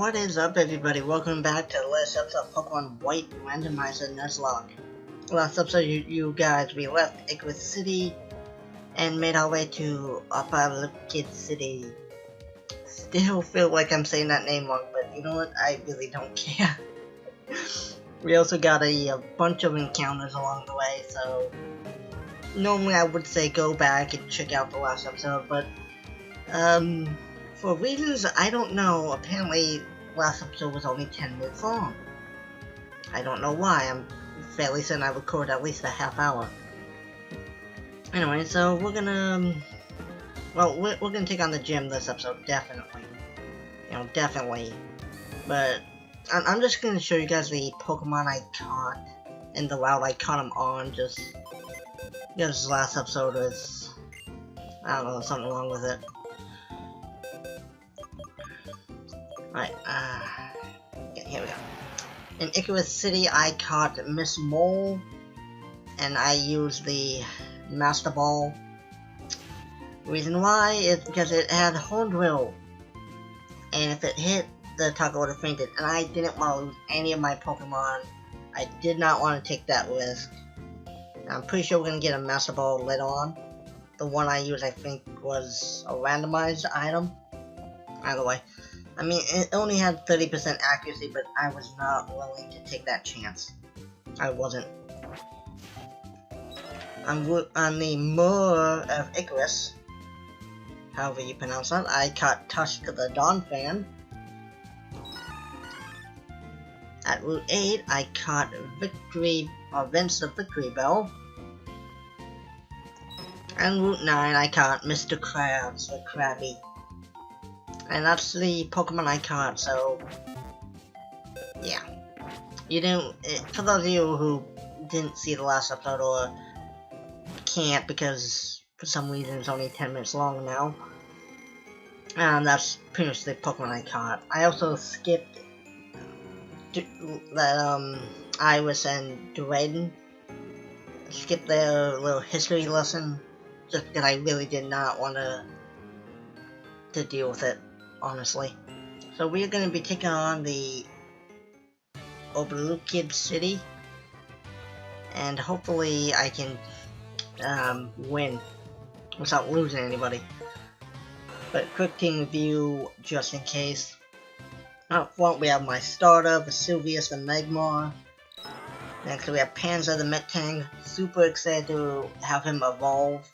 What is up, everybody? Welcome back to the last episode of Pokemon White Randomizer Nuzlocke. Last episode, you guys, we left Icarus City and made our way to Upper City. Still feel like I'm saying that name wrong, but you know what? I really don't care. We also got a bunch of encounters along the way, so normally I would say go back and check out the last episode, but for reasons I don't know, apparently last episode was only 10 minutes long. I don't know why. I'm fairly certain I recorded at least a half hour. Anyway, so we're gonna we're gonna take on the gym this episode, definitely. You know, definitely. But I'm just gonna show you guys the Pokemon I caught and the route I caught them on, just because last episode was, I don't know, something wrong with it. Right, yeah, here we go. In Icarus City, I caught Miss Mole, and I used the Master Ball. Reason why is because it had Hornbill, and if it hit, the Taco would have fainted, and I didn't want to lose any of my Pokemon. I did not want to take that risk. I'm pretty sure we're going to get a Master Ball later on. The one I used, I think, was a randomized item. Either way. I mean, it only had 30% accuracy, but I was not willing to take that chance. I wasn't. On the Moor of Icarus, however you pronounce that, I caught Tusk the Dawn Fan. At Route 8, I caught Vince the Victory Bell. And Route 9, I caught Mr. Krabs the Krabby. And that's the Pokemon I caught, so yeah. You didn't, for those of you who didn't see the last episode or can't because for some reason it's only 10 minutes long now, that's pretty much the Pokemon I caught. I also skipped that Iris and Drayden. Skipped their little history lesson just because I really did not want to deal with it, honestly. So we're going to be taking on the Oberlucid City, and hopefully I can win without losing anybody. But quick team review just in case. Up front we have my starter, Vesuvius the Magmar. Next we have Panzer the Metang. Super excited to have him evolve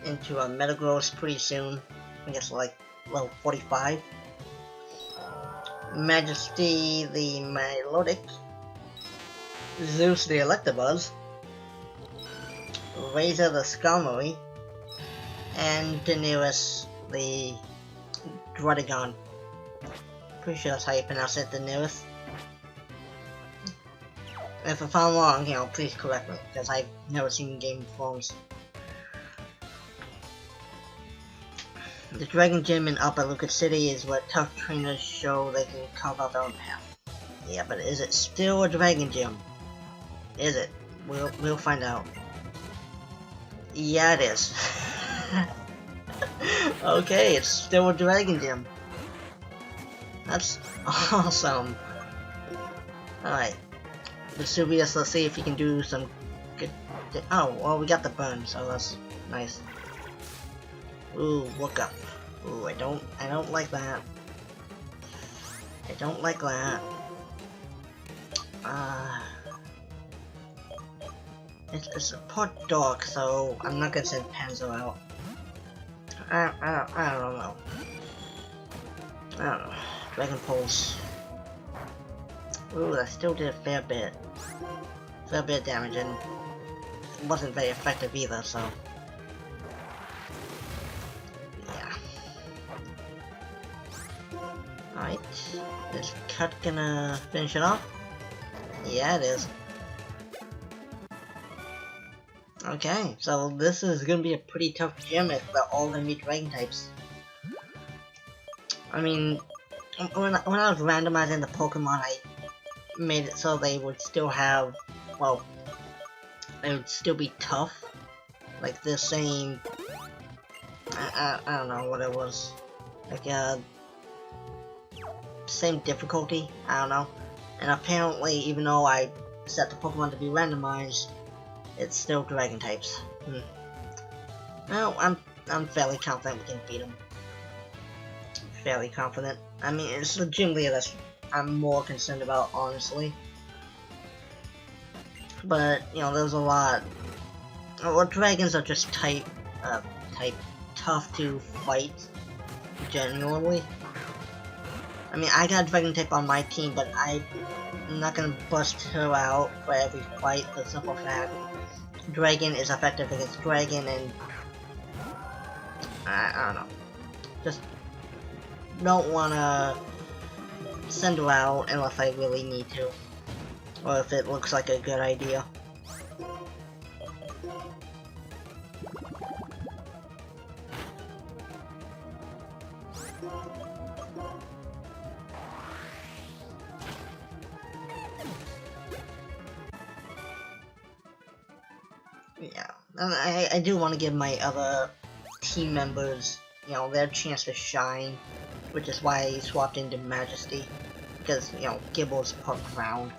into a Metagross pretty soon. I guess like level 45. Majesty the Milotic. Zeus the Electabuzz. Razor the Skarmory. And Daenerys the Druddigon. Pretty sure that's how you pronounce it, Daenerys. If I found wrong, you know, please correct me, because I've never seen Game of Thrones. The Dragon Gym in Upper Lucas City is what tough trainers show they can carve out their own path. Yeah, but is it still a Dragon Gym? Is it? We'll find out. Yeah, it is. Okay, it's still a Dragon Gym. That's awesome. Alright. Vesuvius, let's see if he can do some good. Oh, well, we got the burn, so that's nice. Ooh, look up. Ooh, I don't like that. I don't like that. It's a part dark, so I'm not gonna send Panzer out. I don't know. I don't know. Dragon Pulse. Ooh, that still did a fair bit. Fair bit of damage, and it wasn't very effective either, so. Yeah. Alright. Is Cut gonna finish it off? Yeah, it is. Okay, so this is gonna be a pretty tough gym if they're all gonna be Dragon types. I mean, when I was randomizing the Pokemon, I made it so they would still have, well, they would still be tough. Like the same, I don't know what it was. Like, same difficulty. I don't know. And apparently, even though I set the Pokemon to be randomized, it's still Dragon types. Well, I'm fairly confident we can beat him. Fairly confident. I mean, it's the gym leader that I'm more concerned about, honestly. But you know, there's a lot. Well, dragons are just tough to fight. Genuinely. I mean, I got a dragon type on my team, but I'm not gonna bust her out for every fight. The simple fact, dragon is effective against dragon, and I don't know. Just don't wanna send her out unless I really need to, or if it looks like a good idea. Yeah, and I do want to give my other team members, you know, their chance to shine, which is why I swapped into Majesty, because, you know, Gibble's part ground.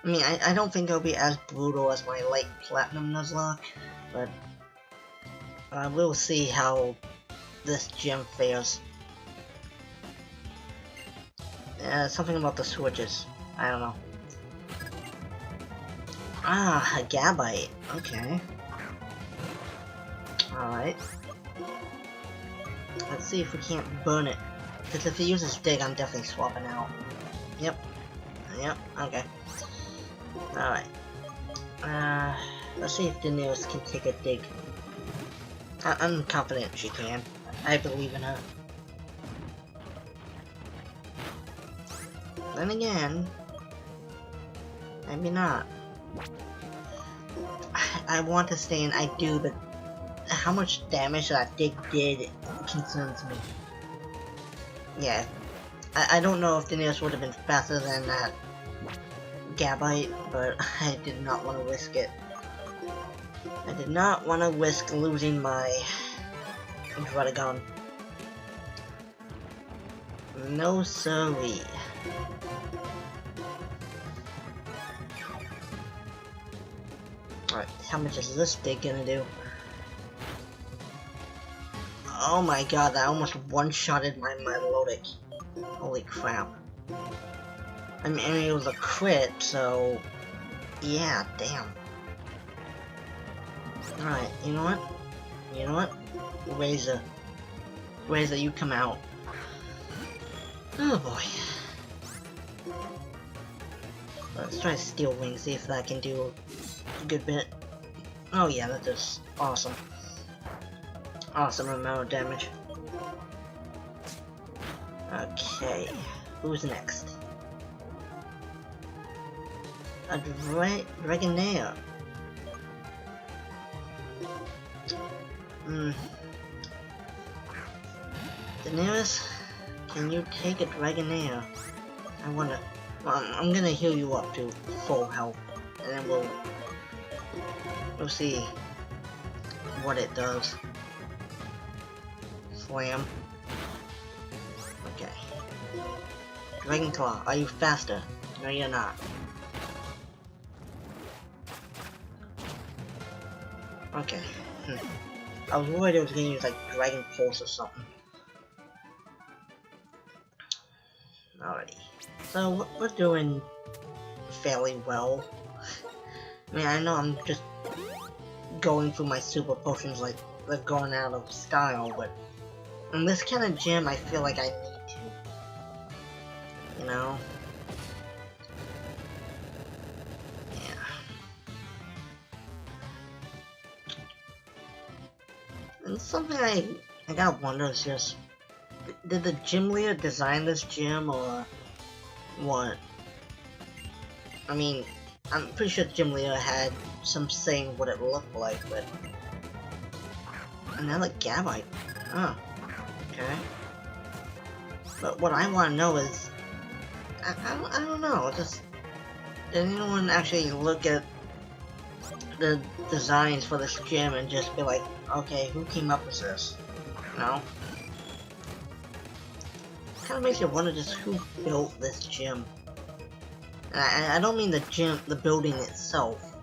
I mean, I don't think it'll be as brutal as my light platinum Nuzlocke, but we'll see how this gym fares. Something about the switches. I don't know. Ah, a Gabite. Okay. Alright. Let's see if we can't burn it. Because if he uses Dig, I'm definitely swapping out. Yep. Yep, okay. Alright. Let's see if Daenerys can take a Dig. I'm confident she can. I believe in her. Then again, maybe not. I want to stay in, I do, but how much damage that Dig did concerns me. Yeah, I don't know if Daenerys would have been faster than that Gabite, but I did not want to risk it. I did not want to risk losing my Druddigon. No siree. Alright, how much is this Dig gonna do? Oh my god, that almost one-shotted my Melodic. Holy crap. I mean, it was a crit, so... yeah, damn. Alright, you know what? You know what? Razor. Razor, you come out. Oh boy. Let's try Steel Wing, see if that can do a good bit. Oh yeah, that does awesome. Awesome amount of damage. Okay, who's next? A Dragonair. Daenerys, can you take a Dragonair? I wonder. Well, I'm gonna heal you up to full health, and then we'll see what it does. Slam. Okay. Dragon Claw, are you faster? No, you're not. Okay. I was worried it was gonna use like Dragon Pulse or something. Alrighty. So we're doing fairly well. I mean, I know I'm just going through my super potions like they're going out of style, but in this kind of gym, I feel like I need to. You know? Yeah. And something I gotta wonder is just, did the gym leader design this gym, or what? I mean, I'm pretty sure the gym leader had some saying what it looked like, but... another Gabite. Oh. Okay. But what I want to know is... I don't know, just... did anyone actually look at the designs for this gym and just be like, okay, who came up with this? You know? kind of makes you wonder just who built this gym. And I don't mean the gym, the building itself.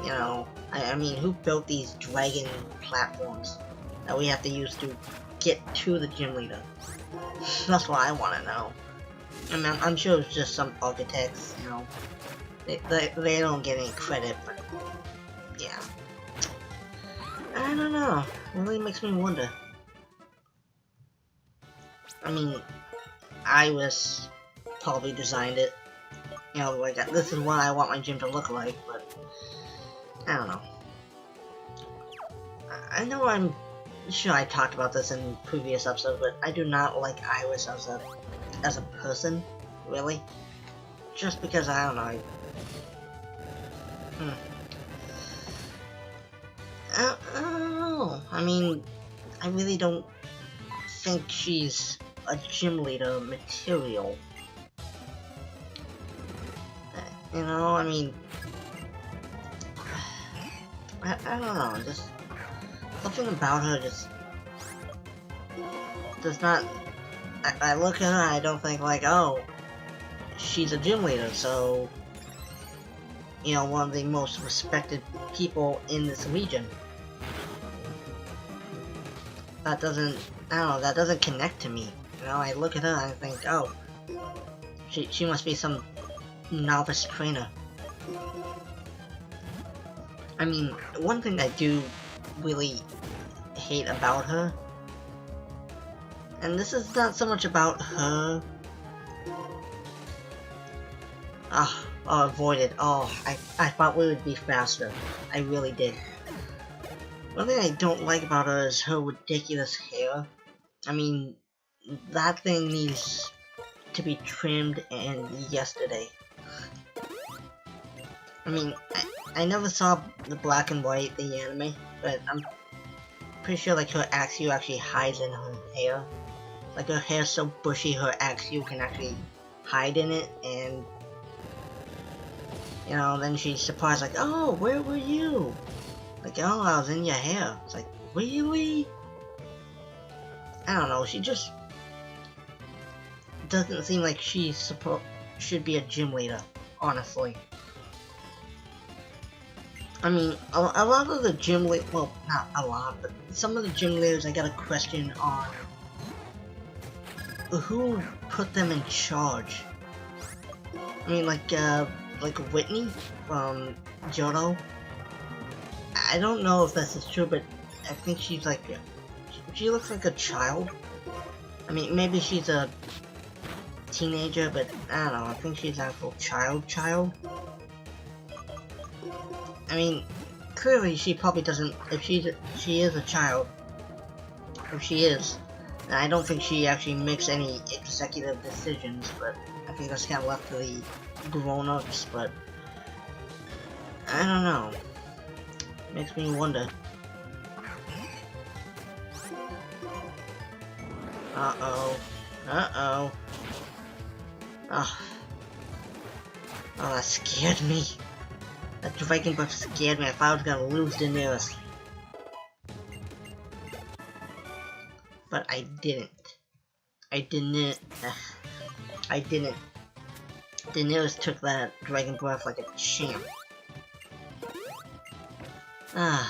You know, I mean who built these dragon platforms that we have to use to get to the gym leader. That's what I want to know. I mean, I'm sure it's just some architects, you know. They don't get any credit, but yeah. I don't know. It really makes me wonder. I mean, Iris probably designed it. You know, like, this is what I want my gym to look like, but I don't know. I know I'm sure I talked about this in previous episodes, but I do not like Iris as a person, really. Just because, I don't know, I don't know. I mean, I really don't think she's a gym leader material. You know, I mean, I don't know, just something about her just does not. I look at her, I don't think like, oh, she's a gym leader, so, you know, one of the most respected people in this region. That doesn't, I don't know, that doesn't connect to me. You know, I look at her and I think, oh, she must be some novice trainer. I mean, one thing I do really hate about her, and this is not so much about her. Avoided. Oh, I thought we would be faster. I really did. One thing I don't like about her is her ridiculous hair. I mean, that thing needs to be trimmed, and yesterday. I mean, I never saw the black and white, the anime, but I'm pretty sure like her Axio actually hides in her hair. Like her hair's so bushy, her Axio can actually hide in it, and you know, then she's surprised like, oh, where were you? Like, oh, I was in your hair. It's like, really? I don't know, she just doesn't seem like she should be a gym leader, honestly. I mean, a lot of the gym leaders, well, not a lot, but some of the gym leaders I got a question on who put them in charge. I mean, like Whitney from Johto. I don't know if this is true, but I think she's like, she looks like a child. I mean, maybe she's a teenager, but I don't know, I think she's an actual child. I mean, clearly she probably doesn't, if she is a child, if she is, I don't think she actually makes any executive decisions, but I think that's kind of left to the grown-ups, but I don't know. Makes me wonder. Uh-oh. Uh-oh. Oh, that scared me. That Dragon Breath scared me. I thought I was gonna lose Daenerys. But I didn't. I didn't. Daenerys took that Dragon Breath like a champ. I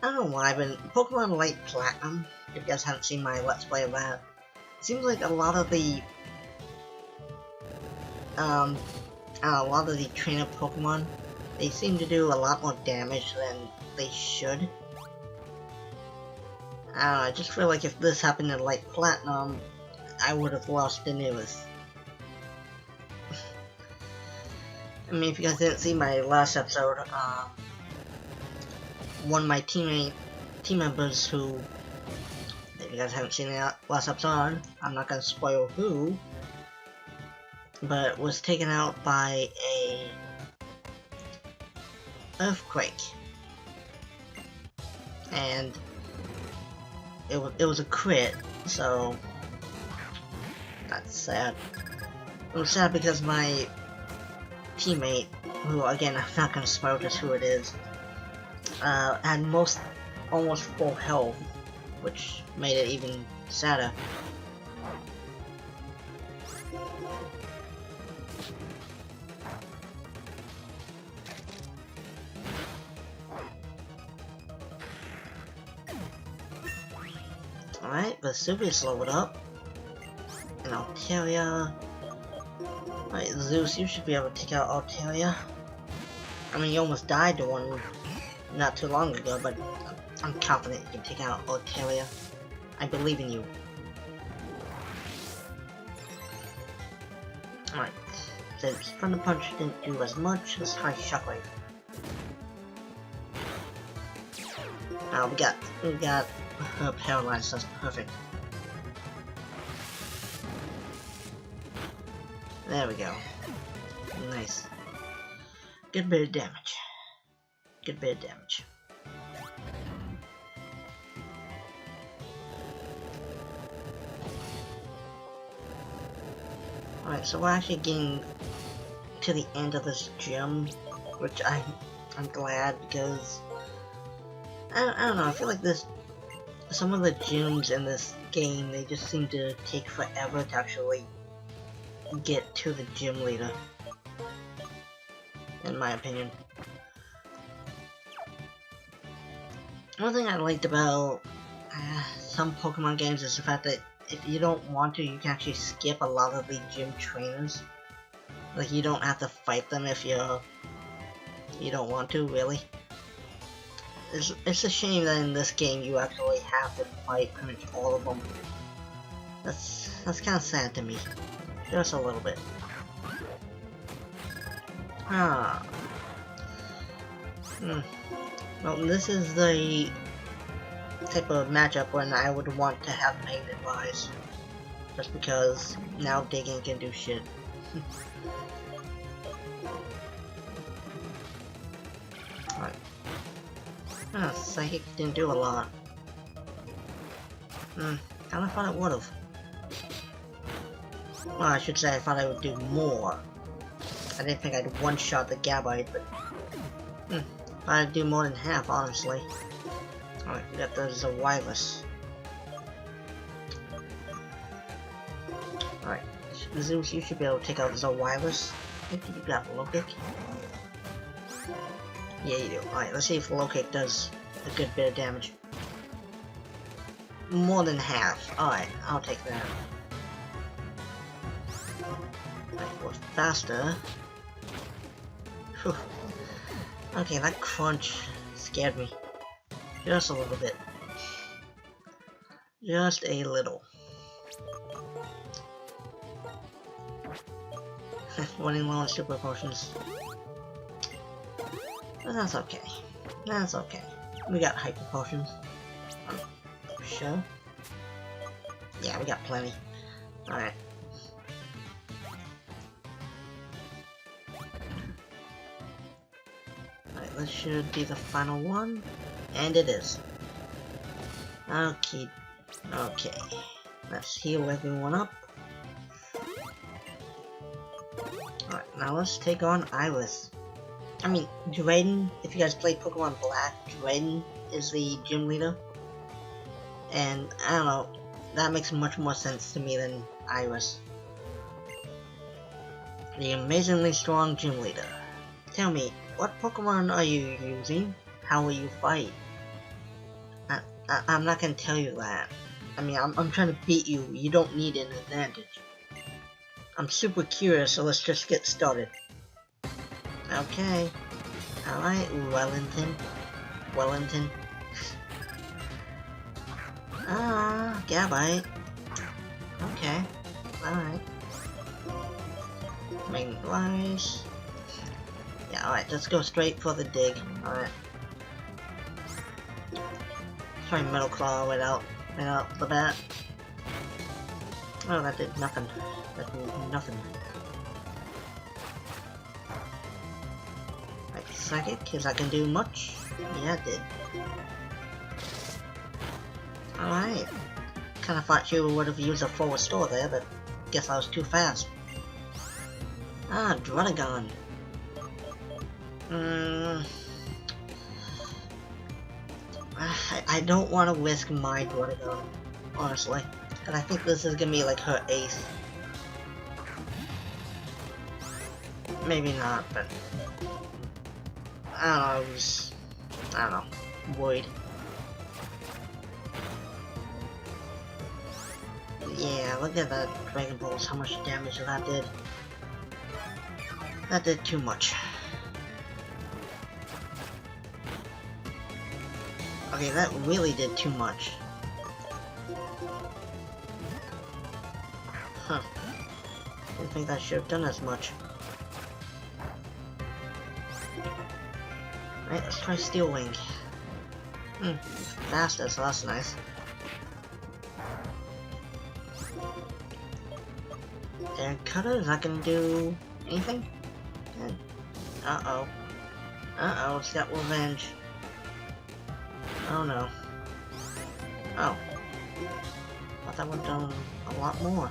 don't know why, but Pokemon Light Platinum, if you guys haven't seen my Let's Play of that, it seems like a lot of the trainer Pokemon, they seem to do a lot more damage than they should. I don't know, I just feel like if this happened in Light Platinum, I would have lost Daenerys. I mean, if you guys didn't see my last episode, one of my team members who, if you guys haven't seen the last episode, I'm not gonna spoil who, but was taken out by a earthquake, and it was a crit, so that's sad. It was sad because my teammate, who again I'm not gonna spoil just who it is, had almost full health, which made it even sadder. Alright, Vesuvius leveled up. And Altaria. Alright, Zeus, you should be able to take out Altaria. I mean, you almost died to one not too long ago, but I'm confident you can take out Altaria. I believe in you. Alright, since Thunder Punch didn't do as much, let's try Shockwave. We got her paralyzed, that's perfect. There we go. Nice. Good bit of damage. Good bit of damage. Alright, so we're actually getting to the end of this gym, which I'm glad, because I don't know, I feel like some of the gyms in this game, they just seem to take forever to actually get to the gym leader, in my opinion. One thing I liked about some Pokemon games is the fact that if you don't want to, you can actually skip a lot of the gym trainers. Like, you don't have to fight them if you don't want to, really. It's a shame that in this game you actually have to fight pretty much all of them. That's kind of sad to me. Just a little bit. Well, this is the type of matchup when I would want to have Main advise. Just because now Digging can do shit. Alright. Psychic didn't do a lot. Kinda thought it would've. Well, I should say I thought I would do more. I didn't think I'd one-shot the Gabite, but I'd do more than half, honestly. Alright, we got the Zawilus. Alright, Zeus, you should be able to take out the Zawilus. I think you got Low Kick. Yeah, you do. Alright, let's see if Low Kick does a good bit of damage. More than half. Alright, I'll take that. Alright, we're faster. Whew. Okay, that crunch scared me. Just a little bit. Just a little. Running low on super potions. But that's okay. That's okay. We got hyper potions. Sure. Yeah, we got plenty. Alright. Alright, this should be the final one. And it is. Okay. Okay. Let's heal everyone up. Alright, now let's take on Iris. I mean, Drayden, if you guys play Pokemon Black, Drayden is the gym leader. And, I don't know, that makes much more sense to me than Iris. The amazingly strong gym leader. Tell me, what Pokemon are you using? How will you fight? I'm not gonna tell you that. I mean, I'm trying to beat you. You don't need an advantage. I'm super curious, so let's just get started. Okay. Alright, Wellington. Gabite. Okay. Alright. Main Rise. Yeah, alright, let's go straight for the dig. Alright. Try Metal Claw right out the bat. Oh, that did nothing. That did nothing. Like Psychic, is that gonna do much? Yeah, it did. Alright. Kinda thought you would have used a full restore there, but guess I was too fast. Druddigon. I don't want to risk my Druddigon, honestly. And I think this is gonna be like her ace. Maybe not, but I don't know, worried. Yeah, look at that Dragon Balls, how much damage that did. That did too much. Okay, that really did too much. Huh. I think that should have done as much. Alright, let's try Steel Wing. Faster, so that's nice. And Cutter, is that gonna do anything? Uh-oh. Uh-oh, it's got revenge. Oh no. Oh. Thought that would have done a lot more.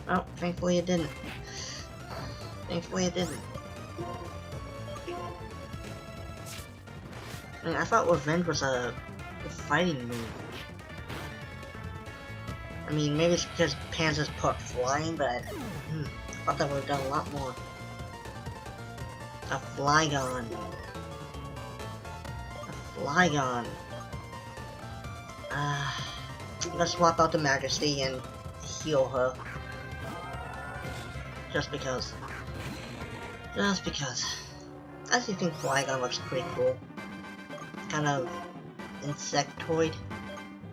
Oh, thankfully it didn't. Thankfully it didn't. I mean, I thought revenge was a fighting move. I mean, maybe it's because Panzer's put flying, but I thought that would have done a lot more. A Flygon. A Flygon. Let's swap out the Majesty and heal her. Just because. Just because. I actually think Flygon looks pretty cool. Kind of insectoid,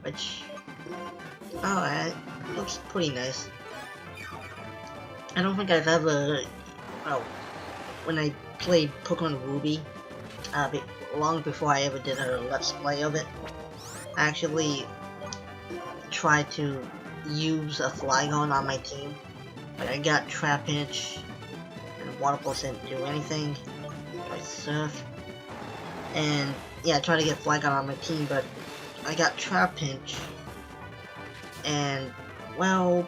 which, oh, it looks pretty nice. I don't think I've ever, well, when I played Pokemon Ruby, long before I ever did a Let's Play of it, I actually tried to use a Flygon on my team, but I got Trapinch, and Water Pulse didn't do anything, I Surf, and yeah, I tried to get Flygon on my team, but I got Trapinch, and, well,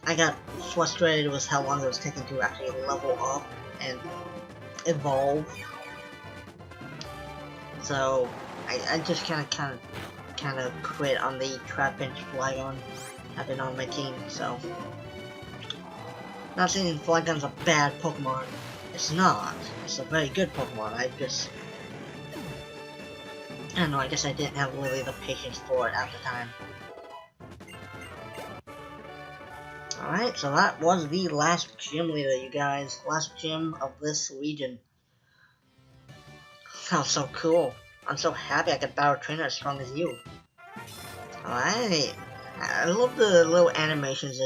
I got frustrated with how long it was taking to actually level up and evolve. So I just kind of quit on the Trapinch Flygon having on my team. So, not saying Flygon's a bad Pokemon. It's not. It's a very good Pokemon. I don't know, I guess I didn't have really the patience for it at the time. Alright, so that was the last gym leader, you guys. Last gym of this region. Sounds so cool. I'm so happy I could battle trainer as strong as you. Alright. I love the little animations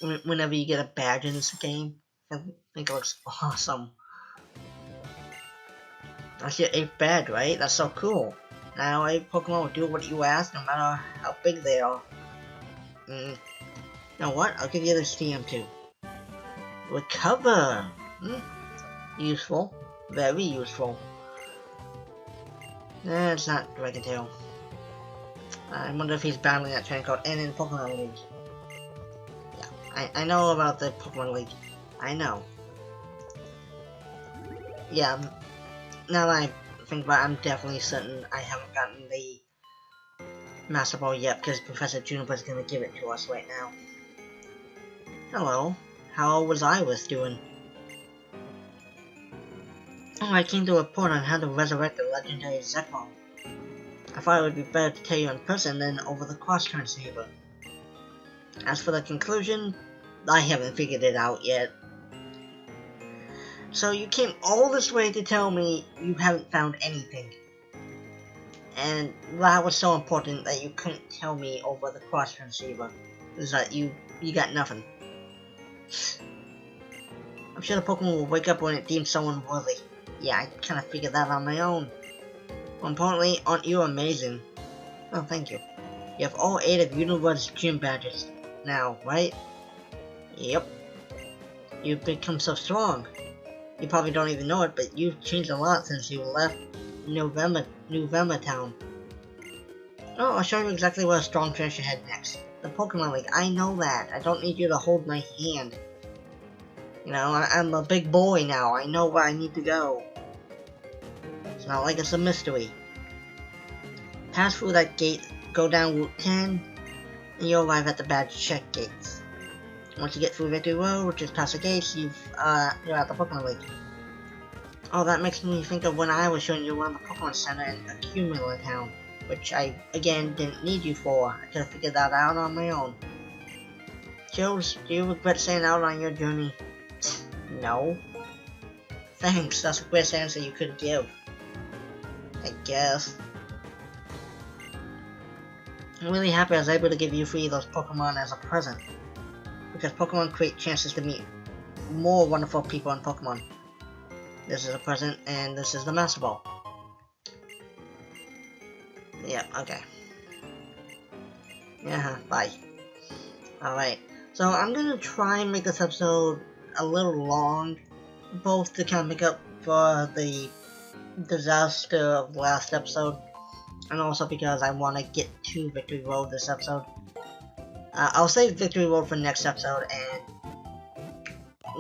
whenever you get a badge in this game. I think it looks awesome. That's your 8th badge, right? That's so cool. Now every Pokemon will do what you ask, no matter how big they are. You know what? I'll give you this TM2. Recover! Useful. Very useful. It's not Dragon Tail. I wonder if he's battling that train called N in Pokemon League. Yeah, I know about the Pokemon League. I know. Yeah, now that I think about it, I'm definitely certain I haven't gotten the Master Ball yet, because Professor Juniper's gonna give it to us right now. Hello, how was Iris doing? Oh, I came to report on how to resurrect the legendary Zekrom. I thought it would be better to tell you in person than over the cross-transceiver. As for the conclusion, I haven't figured it out yet. So you came all this way to tell me you haven't found anything. And that was so important that you couldn't tell me over the cross-transceiver. Is that you got nothing. I'm sure the Pokemon will wake up when it deems someone worthy. Yeah, I kinda figured that on my own. More importantly, aren't you amazing? Oh, thank you. You have all 8 of Universe's gym badges now, right? Yep. You've become so strong. You probably don't even know it, but you've changed a lot since you left November Town. Oh, I'll show you exactly where a strong trainer should head next. The Pokemon League, I know that. I don't need you to hold my hand. You know, I'm a big boy now. I know where I need to go. It's not like it's a mystery. Pass through that gate, go down Route 10, and you'll arrive at the badge check gates. Once you get through Victory Road, which is past the gates, you're at the Pokemon League. Oh, that makes me think of when I was showing you around the Pokemon Center in Accumula Town, which I, again, didn't need you for. I could have figured that out on my own. Chillz, do you regret setting out on your journey? No. Thanks, that's the best answer you could give. I guess. I'm really happy I was able to give you 3 of those Pokemon as a present. Because Pokemon create chances to meet more wonderful people in Pokemon. This is a present, and this is the Master Ball. Yeah, okay. Yeah, bye. Alright, so I'm gonna try and make this episode a little long, both to kind of make up for the disaster of the last episode, and also because I want to get to Victory Road this episode. I'll save Victory Road for next episode and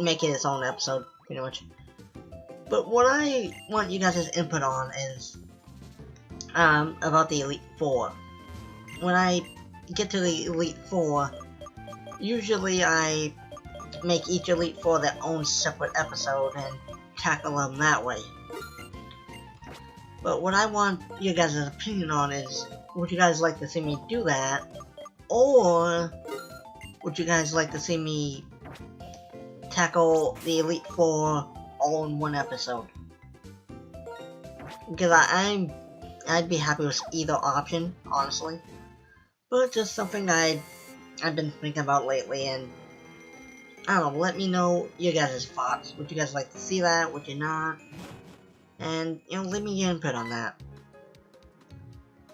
make it its own episode, pretty much. But what I want you guys' input on is about the Elite Four. When I get to the Elite Four, usually I make each Elite Four their own separate episode and tackle them that way. But what I want you guys' opinion on is, would you guys like to see me do that? Or would you guys like to see me tackle the Elite Four all in one episode? Because I'd be happy with either option, honestly. But just something I've been thinking about lately, and I don't know, let me know your guys' thoughts. Would you guys like to see that? Would you not? And, you know, leave me your input on that.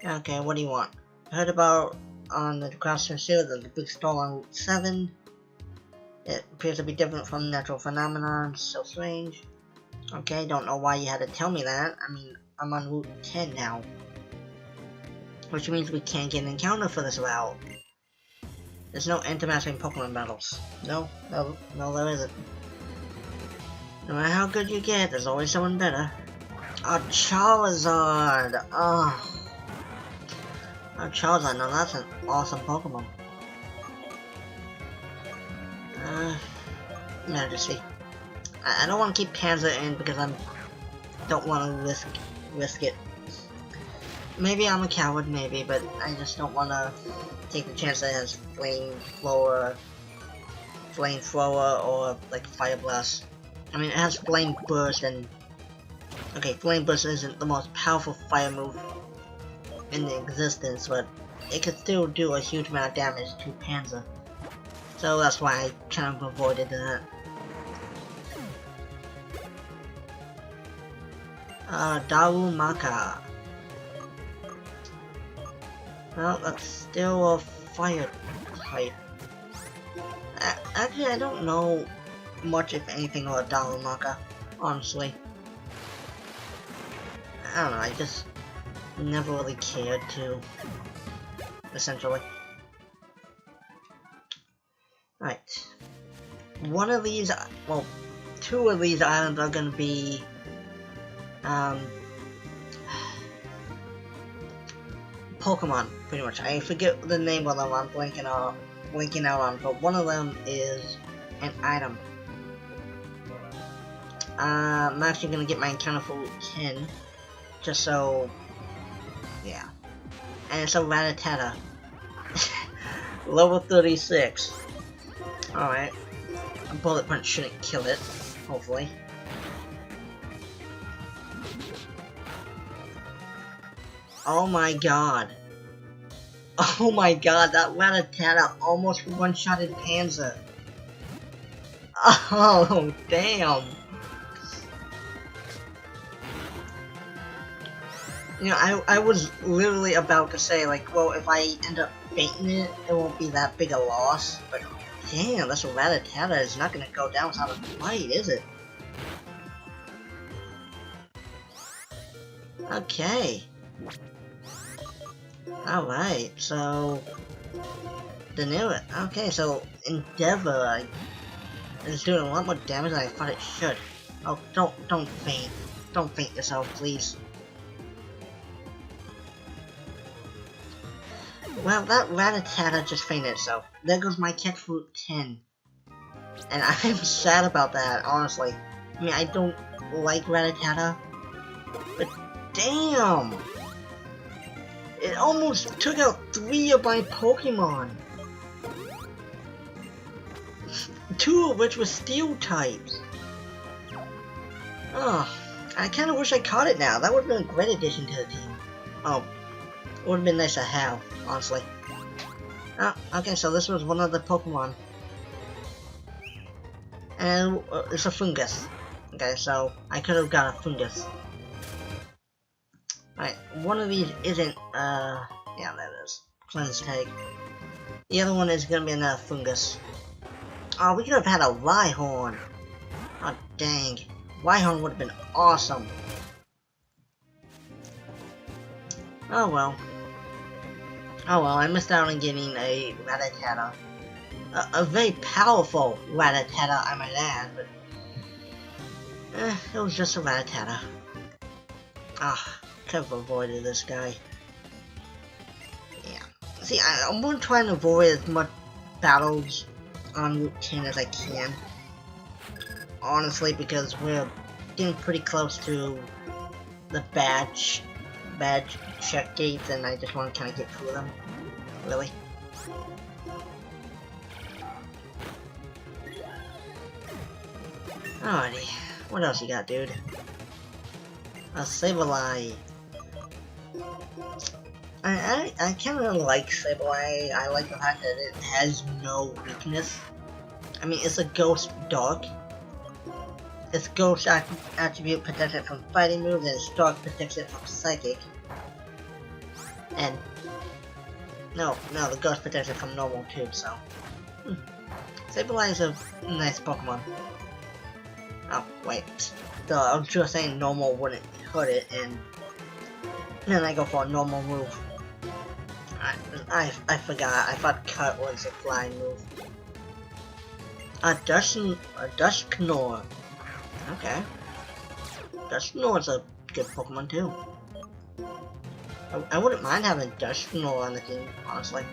Okay, what do you want? I heard about on the Crosshair series there's a big store on Route 7. It appears to be different from natural phenomenon, so strange. Okay, don't know why you had to tell me that. I mean, I'm on Route 10 now. Which means we can't get an encounter for this route. There's no intermastering Pokemon battles. No, there isn't. No matter how good you get, there's always someone better. A Charizard! Oh. A Charizard, now that's an awesome Pokemon. Majesty. I don't want to keep Panzer in because I don't want to risk it. Maybe I'm a coward, maybe, but I just don't want to take the chance that it has flamethrower, or like Fire Blast. I mean, it has Flame Burst, and okay, Flame Burst isn't the most powerful fire move in existence, but it could still do a huge amount of damage to Panzer. So that's why I kind of avoided that. Darumaka. Well, that's still a fire type. Actually, I don't know much, if anything, about Darumaka, honestly. I don't know, I just never really cared to, essentially. Right. One of these, well, 2 of these islands are gonna be, Pokemon, pretty much. I forget the name of them, I'm blanking out on, but one of them is an item. I'm actually gonna get my encounter for Route 10, just so, yeah. And it's a Rattata. Level 36. Alright. A Bullet Punch shouldn't kill it, hopefully. Oh my god. Oh my god, that Rattata almost one-shotted Panzer. Oh, damn. You know, I was literally about to say, like, well, if I end up fainting it, it won't be that big a loss. But damn, this Rattata is not gonna go down without a fight, is it? Okay. Alright, so Danira. Okay, so Endeavor is doing a lot more damage than I thought it should. Oh, don't faint. Don't faint yourself, please. Well, that Rattata just fainted itself. There goes my catch for Route 10. And I'm sad about that, honestly. I mean, I don't like Rattata, but damn! It almost took out 3 of my Pokemon. 2 of which were steel types. Oh, I kinda wish I caught it now. That would've been a great addition to the team. Oh, it would've been nice to have, honestly. Oh, okay, so this was one of the Pokemon. And it's a fungus. Okay, so I could've got a fungus. Alright, one of these isn't, yeah, that is. Cleanse tag. The other one is gonna be another fungus. Oh, we could have had a Rhyhorn. Oh, dang. Rhyhorn would have been awesome. Oh well. Oh well, I missed out on getting a Rattata. A very powerful Rattata, I might add, but... it was just a Rattata. Ah, could have avoided this guy. Yeah. See, I'm going to try and avoid as much battles on Route 10 as I can. Honestly, because we're getting pretty close to the badge check gates, and I just want to kind of get through them. Really. Alrighty, what else you got, dude? A Sableye. I kind of like Sableye. I like the fact that it has no weakness. I mean, it's a ghost dog. Its ghost attribute protects it from fighting moves, and its dog protects it from psychic. And no, the ghost protects it from normal too. So, Sableye is a nice Pokemon. Oh wait, I was just saying normal wouldn't hurt it, and then I go for a normal move. I forgot. I thought Cut was a flying move. A Dusknoir. Okay. Dusknoir's a good Pokemon too. I wouldn't mind having Dusknoir on the team, honestly.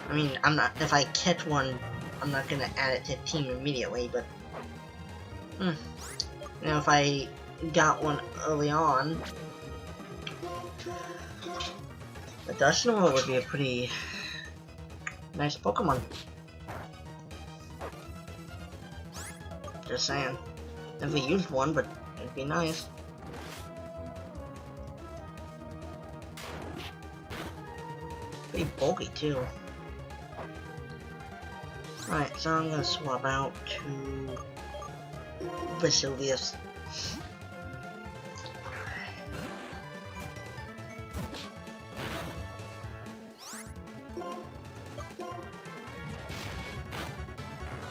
I mean, if I catch one, I'm not gonna add it to the team immediately, but you know, if I got one early on, the Dusknoir would be a pretty nice Pokemon. Just saying. Never used one, but it'd be nice. Pretty bulky too. Alright, so I'm gonna swap out to Vesuvius.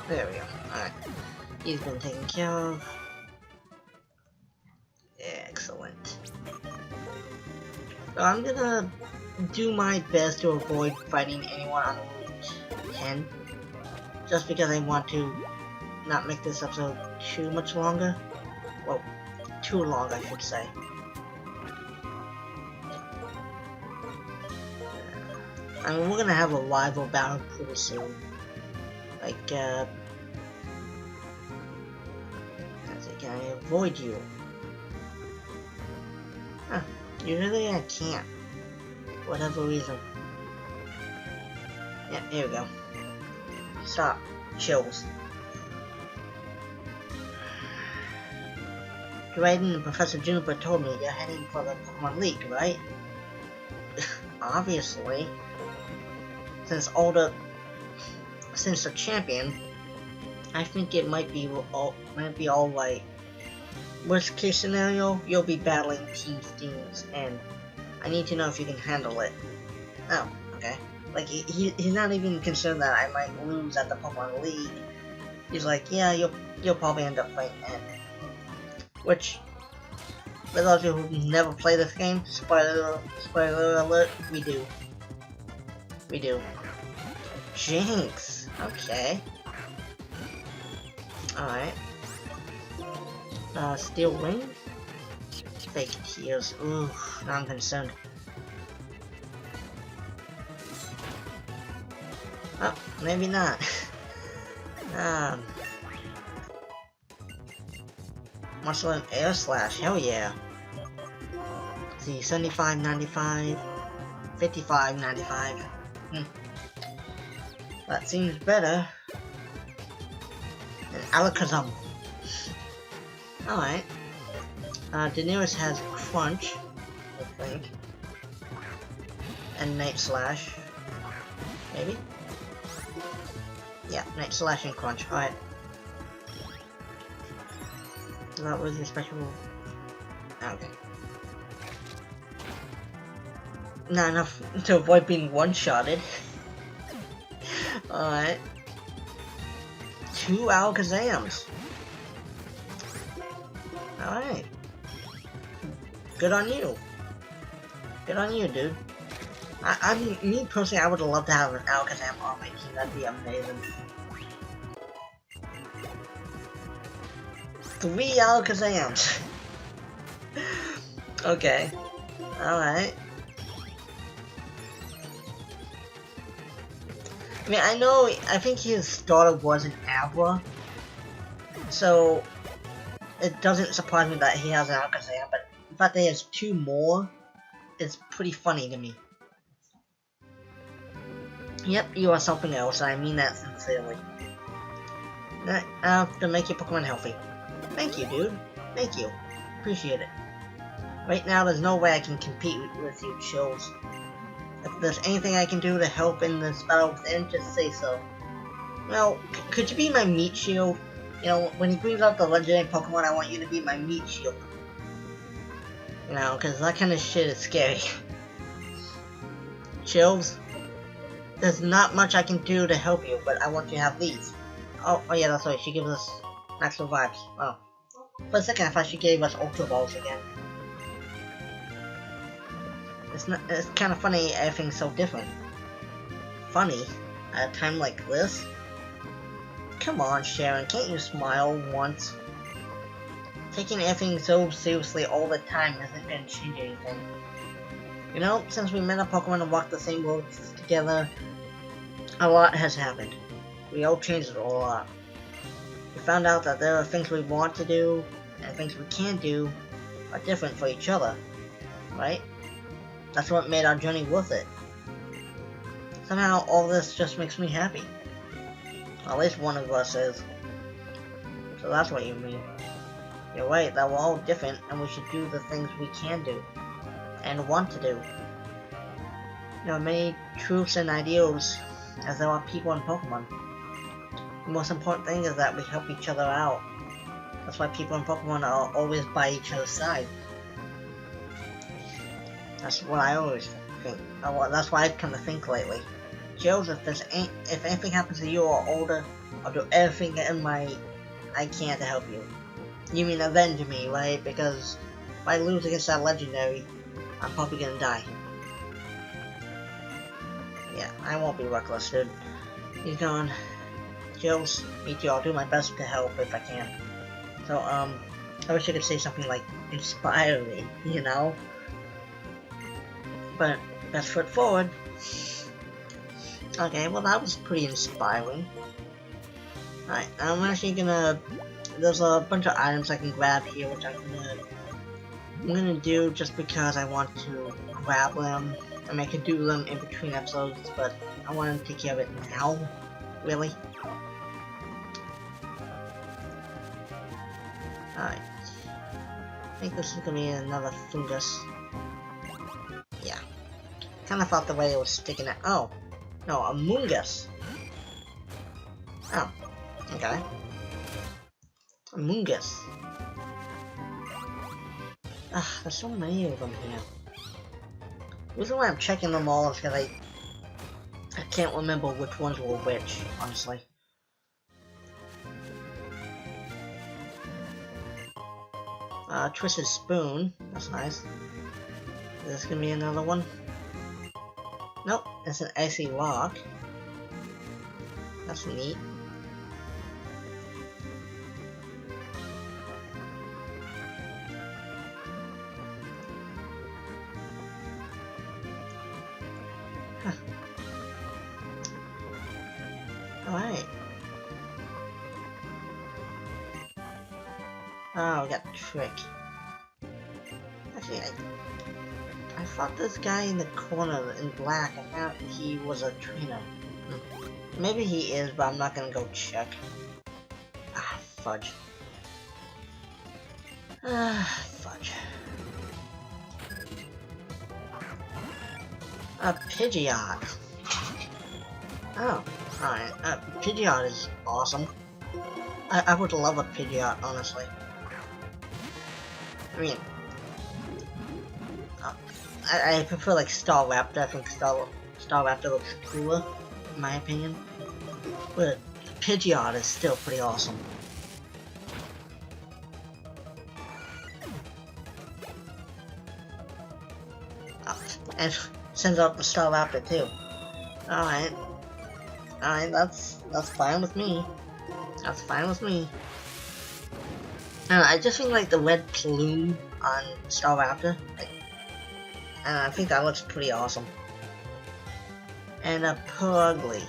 There we go. Alright. He's been taken care of. Excellent. So I'm gonna do my best to avoid fighting anyone on Route 10. Just because I want to not make this episode too much longer. Well, too long, I should say. I mean, we're gonna have a rival battle pretty soon. Like, let's see, can I avoid you? Huh, usually I can't. For whatever reason. Yeah, here we go. Stop. Chillz. Dryden and Professor Juniper told me you're heading for the Pokemon League, right? Obviously. Since the champion, I think it might be alright. Worst case scenario, you'll be battling Team Steams, and I need to know if you can handle it. Oh, okay. Like, he's not even concerned that I might lose at the Pokemon League. He's like, yeah, you'll probably end up fighting it. Which, for those of you who never play this game, spoiler alert, we do. We do. Jinx! Okay. Alright. Steel Wing? Fake Tears. Ooh, now I'm concerned. Oh, maybe not. Muscle and Air Slash, hell yeah. See, 75, 95. 55.95. That seems better than Alakazam. Alright. Daenerys has Crunch, I think. And Night Slash. Maybe? Yeah, Night Slash and Crunch. Alright. That was your special. Okay. Not enough to avoid being one-shotted. Alright. 2 Alakazams. Alright. Good on you. Good on you, dude. Me personally, I would love to have an Alakazam on my team. That'd be amazing. 3 Alakazams. Okay. Alright. I mean, I think his starter was an Abra. So, it doesn't surprise me that he has an Alakazam, but the fact that he has 2 more is pretty funny to me. Yep, you are something else, I mean that sincerely. To make your Pokemon healthy. Thank you, dude. Thank you. Appreciate it. Right now, there's no way I can compete with you, Chillz. If there's anything I can do to help in this battle within, just say so. Well, could you be my meat shield? You know, when he brings out the legendary Pokemon, I want you to be my meat shield. You know, because that kind of shit is scary. Chillz, there's not much I can do to help you, but I want you to have these. Oh yeah, that's right, she gives us natural vibes. Oh. For a second, I thought she gave us Ultra Balls again. It's kind of funny, everything's so different. Funny? At a time like this? Come on, Sharon, can't you smile once? Taking everything so seriously all the time isn't gonna change anything. You know, since we met a Pokemon and walked the same roads together, a lot has happened. We all changed a lot. We found out that there are things we want to do, and things we can do are different for each other, right? That's what made our journey worth it. Somehow, all this just makes me happy. At least one of us is. So that's what you mean. You're right, that we're all different, and we should do the things we can do, and want to do. There are many truths and ideals, as there are people in Pokemon. The most important thing is that we help each other out. That's why people in Pokemon are always by each other's side. That's what I always think. That's why I kind of think lately. Chillz, if anything happens to you or older, I'll do everything I can to help you. You mean avenge me, right? Because if I lose against that legendary, I'm probably gonna die. Yeah, I won't be reckless, dude. He's gone. Chillz, me too. I'll do my best to help if I can. So, I wish I could say something like inspiring, you know? But best foot forward. Okay, well that was pretty inspiring. Alright, I'm actually gonna. There's a bunch of items I can grab here, which I'm gonna do just because I want to grab them. I mean, I could do them in between episodes, but I want to take care of it now. Really. Alright. I think this is gonna be another fungus. Yeah. Kinda thought the way it was sticking out. Oh. No, a Mungus. Oh. Okay. A Mungus. Ugh, there's so many of them here. The reason why I'm checking them all is because I can't remember which ones were which, honestly. Twisted Spoon. That's nice. Is this gonna be another one? Nope, it's an icy rock. That's neat. Huh. Alright. Oh, we got Trick. Actually, I thought this guy in the corner in black, I thought he was a trainer. Maybe he is, but I'm not gonna go check. Ah, fudge. Ah, fudge. A Pidgeot. Oh, alright. Pidgeot is awesome. I would love a Pidgeot, honestly. I mean, I prefer like Staraptor. I think Staraptor looks cooler, in my opinion. But Pidgeot is still pretty awesome. And sends out the Staraptor too. Alright. Alright, that's fine with me. That's fine with me. I just think like the red plume on Staraptor, I think that looks pretty awesome. And a Purugly.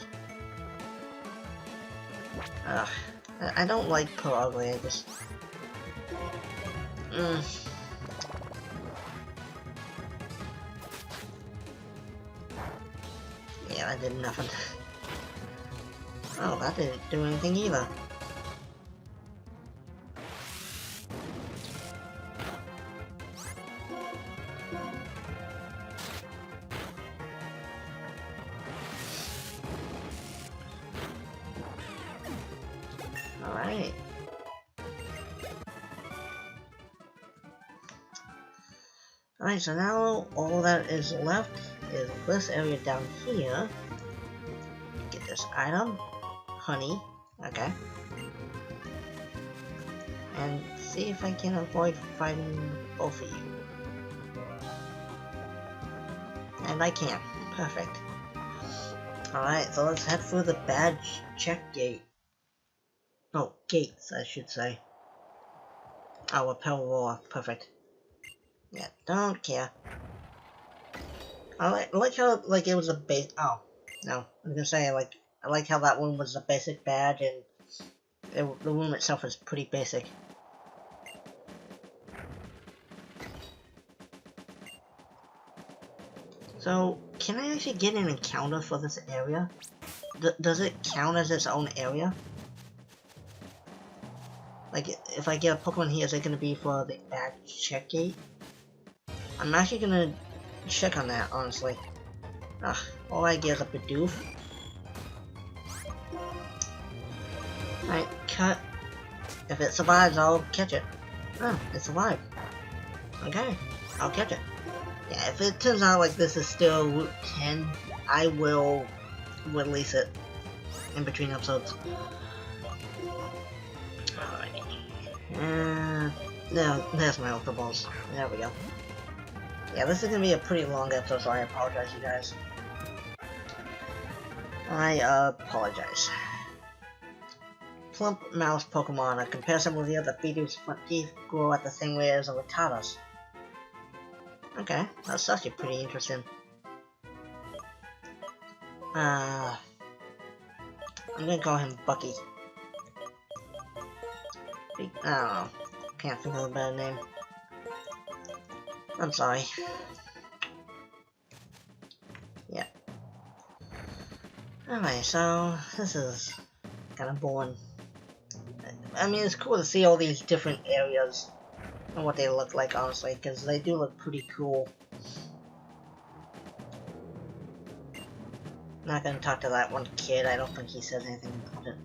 I don't like Purugly, I just... Yeah, that did nothing. Oh, that didn't do anything either. Alright. Alright, so now all that is left is this area down here. Get this item. Honey. Okay. And see if I can avoid fighting both of you. And I can. Perfect. Alright, so let's head through the badge check gate. Oh, gates, I should say. Oh, a power roar. Perfect. Yeah, don't care. I like how, like, it was a base. Oh, no. I was gonna say, I like how that one was a basic badge, and the room itself is pretty basic. So, can I actually get an encounter for this area? Does it count as its own area? Like, if I get a Pokemon here, is it gonna be for the badge check gate? I'm actually gonna check on that, honestly. Ugh, all I get is a Bidoof. Alright, cut. If it survives, I'll catch it. Oh, it survived. Okay, I'll catch it. Yeah, if it turns out like this is still Route 10, I will release it in between episodes. Alright. No, there's my Ultra Balls. There we go. Yeah, this is gonna be a pretty long episode, so I apologize, you guys. I apologize. Plump mouse Pokemon. A comparison with the other Bidoof's front teeth grow at the same way as a Rattatas. Okay, that's actually pretty interesting. I'm gonna call him Bucky. I don't know. Can't think of a better name. I'm sorry. Yeah. Alright, so this is kind of boring. I mean, it's cool to see all these different areas and what they look like, honestly, because they do look pretty cool. Not gonna talk to that one kid. I don't think he says anything important.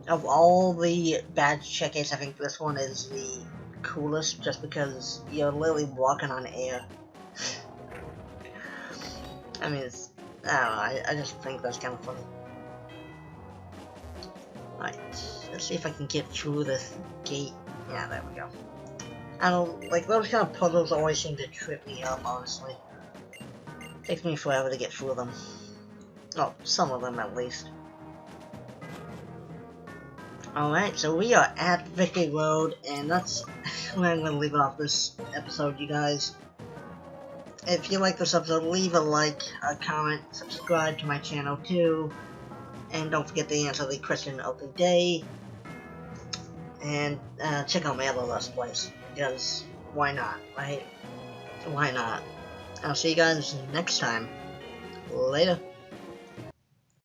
Of all the badge check-ins, I think this one is the coolest, just because you're literally walking on air. I mean, it's, I don't know, I just think that's kind of funny. Right, let's see if I can get through this gate. Yeah, there we go. I don't, like, those kind of puzzles always seem to trip me up, honestly. Takes me forever to get through them. Oh, some of them at least. Alright, so we are at Victory Road, and that's where I'm going to leave it off this episode, you guys. If you like this episode, leave a like, a comment, subscribe to my channel too. And don't forget to answer the question of the day. And check out my other Let's Plays, because why not, right? Why not? I'll see you guys next time. Later.